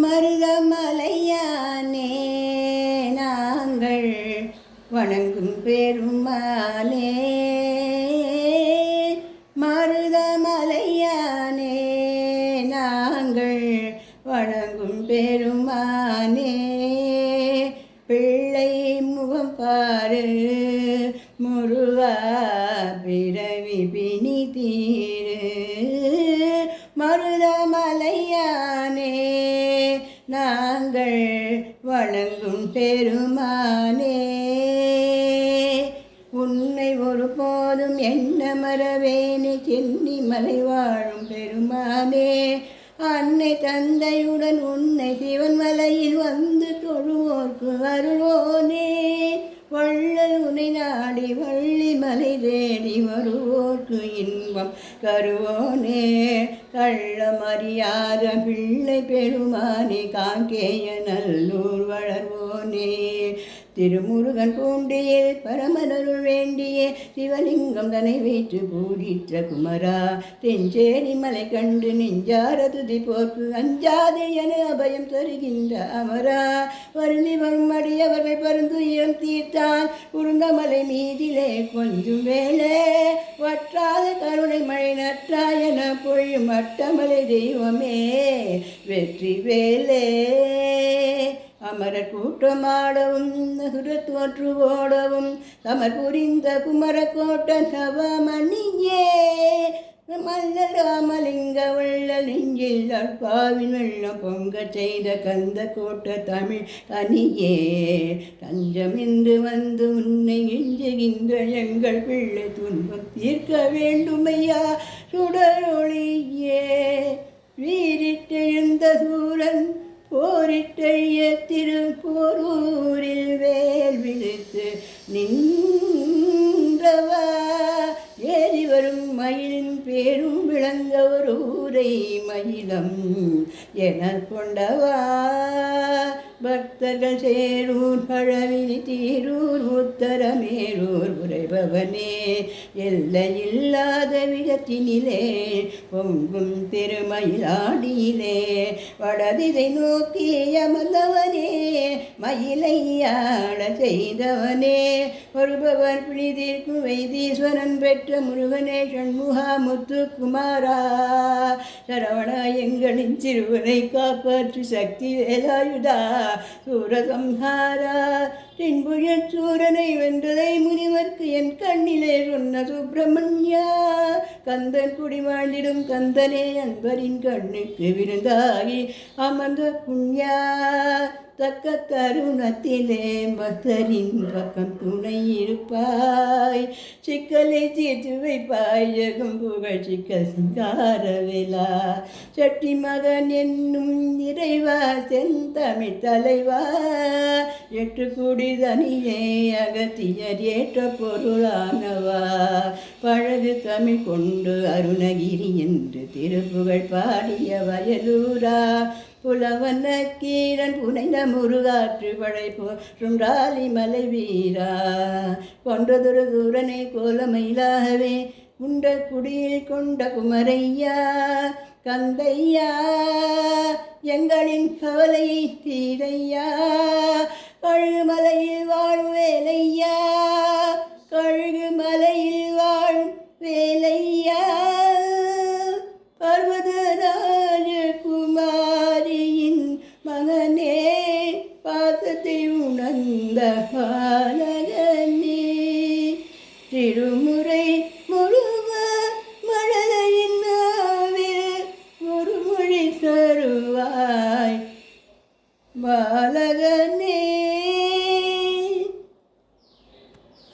மருதமலையானே நாங்கள் வணங்கும் பெருமானே. மருதமலையானே நாங்கள் வணங்கும் பெருமானே. பிள்ளை முகம் பாரு முருகா பிறவி பிணி தீரு. மருதமலையானே நாங்கள் வணங்கும் பெருமானே. உன்னை ஒருபோதும் என்ன மறவேனே சென்னி மலை வாழும் பெருமானே. அன்னை தந்தையுடன் உன்னை சிவன் மலையில் வந்து தொழுவோர்க்கு அருள்வோனே. வள்ளல் உனை நாடி வள்ளி மலை தேடி வருவோர்க்கு இன்பம் தருவோனே. கள்ளமறியாத பிள்ளை பெருமானே காங்கேய நல்லூர் வளர்வோனே. திருமுருகன் பூண்டியில் பரமனருள் வேண்டிய சிவலிங்கம் தன்னை வைத்து பூரித்த குமரா. தெஞ்சேரி மலை கண்டு நெஞ்சார துதி போர்க்கு அஞ்சாதே என அபயம் தருகின்ற அமரா. வருந்தி வரும் அடியவர்கள் பருந்துயம் தீர்த்தான் குறுங்கமலை மீதிலே கொஞ்சம் வேளே. வற்றாத கருணை மழை நற்றாயன பொழியும் அட்டமலை தெய்வமே வெற்றி வேலே. அமரர் கூட்டமாடவும் நசுரத் தோற்று ஓடவும் அமர் புரிந்த குமர கோட்ட நவமணியே. மல்லல் ராமலிங்க வள்ளல் நெஞ்சில் அற்பாவின் வெள்ளம் பொங்க செய்த கந்த கோட்ட தமிழ் கனியே. தஞ்சமென்று வந்து உன்னை எஞ்சுகின்ற எங்கள் பிள்ளை துன்பம் தீர்க்க வேண்டுமையா சுடரொளியே. வீரிட்டெழுந்த சூரன் போரிட்டைய திருப்போரூரில் வேல் விழுத்து நின்றவா. ஏறி வரும் மயிலின் பேரும் விளங்க ஒரு ஊரை மயிலம் என கொண்டவா. பக்தர்கள் சேரூர் பழவினி தீரூர் உத்தரமேரூர் உரைபவனே. எல்லையில்லாத விதத்தினிலே பொங்கும் திருமயிலாடியிலே வடதிசை நோக்கி அமர்ந்தவனே மயிலையாட செய்தவனே. ஒருபவர் பிணிதீர்க்கும் வைத்தீஸ்வரன் பெற்ற முருகனே சண்முகா முத்துக்குமாரா. சரவண எங்களின் சிறுவனை காப்பாற்று சக்தி வேலாயுதா. சூரசம்ஹாரா தின்புய சூரனை வென்றதை முனிவர்க்கு என் கண்ணிலே சொன்ன சுப்பிரமணியா. கந்தன் குடி வாழ்ந்திடும் கந்தனே அன்பரின் கண்ணுக்கு விருந்தாகி அமர்ந்த புண்ணியா. தக்க தருணத்திலே பக்தரின் பக்கம் துணை இருப்பாய். சிக்கலை தீர்த்து வைப்பாய் ஜெகம் புகழ் சிக்கல் சிங்காரவேலா. சட்டி மகன் என்னும் இறைவா செந்தமிழ் தலைவா. எட்டு குடி தனியே அகத்தியர் ஏற்ற பொருளானவா. பழகு தமிழ் கொண்டு அருணகிரி என்று திருப்புகழ் பாடிய வயலூரா. புலவன கீரன் புனைந்த முருகாற்று படைப்போ சுண்டாலி மலை வீரா. கொன்றதொரு தூரனை கோலமயிலாகவே உண்ட குடியில் கொண்ட குமரையா. கந்தையா எங்களின் கவலை தீரையா. கழுகுமலையில் வாழும் வேலையா. கழுகுமலையில் வாழும் வேலையா. பர்வதராஜகுமாரியின் மகனே பாசத்தை உணர்ந்த பாலகனே. திருமுறை முருக மழலையின் நாவில் ஒரு மொழி தருவாய் பாலக